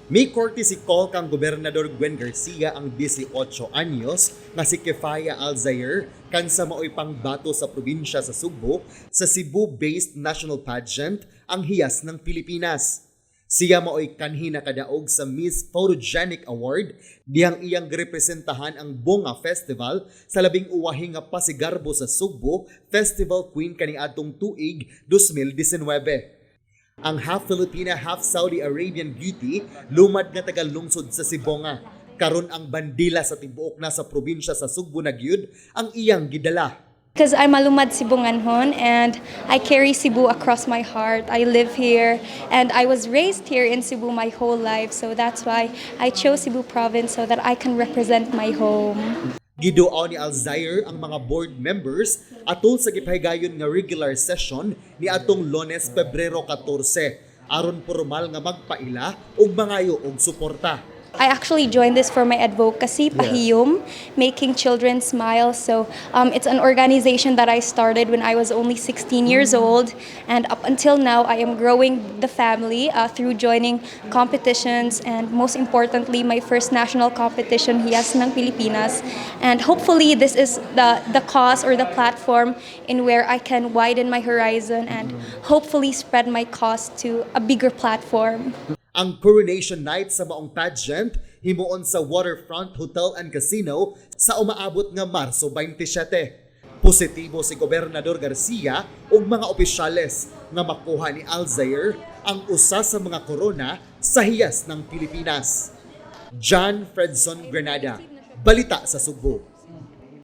May courtesy call kang Gobernador Gwen Garcia ang 18 anyos nga si Kefaya Alzair kan sa maoy pangbato sa probinsya sa Sugbo sa Cebu-based national pageant ang Hiyas ng Pilipinas. Siya maoy kanhi na kadaog sa Miss Photogenic Award diyang iyang representahan ang Bunga Festival sa labing uwahing nga Pasigarbo sa Sugbo Festival Queen kaniadtong tuig 2019. Ang half Filipina, half Saudi Arabian beauty lumad nga taga lungsod sa Sibonga. Karon ang bandila sa tibuok na sa probinsya sa Sugbo na gyud ang iyang gidala. Because I'm a lumad Sibonganhon and I carry Cebu across my heart. I live here and I was raised here in Cebu my whole life. So that's why I chose Cebu province so that I can represent my home. Giduaw ni Alzair ang mga board members atol sa gipahigayon nga regular session ni atong Lunes, Pebrero 14 aron formal nga magpaila ug mangayo og suporta. I actually joined this for my advocacy, Pahiyum, making children smile. So it's an organization that I started when I was only 16 years old. And up until now, I am growing the family through joining competitions. And most importantly, my first national competition, Hiyas ng Pilipinas. And hopefully, this is the cause or the platform in where I can widen my horizon and hopefully spread my cause to a bigger platform. Ang coronation night sa maong pageant himuon sa Waterfront Hotel and Casino sa umaabot nga Marso 27. Positibo si Gobernador Garcia ug mga opisyales nga makuha ni Alzair ang usa sa mga korona sa Hiyas ng Pilipinas. John Fredson Granada, Balita sa Sugbo.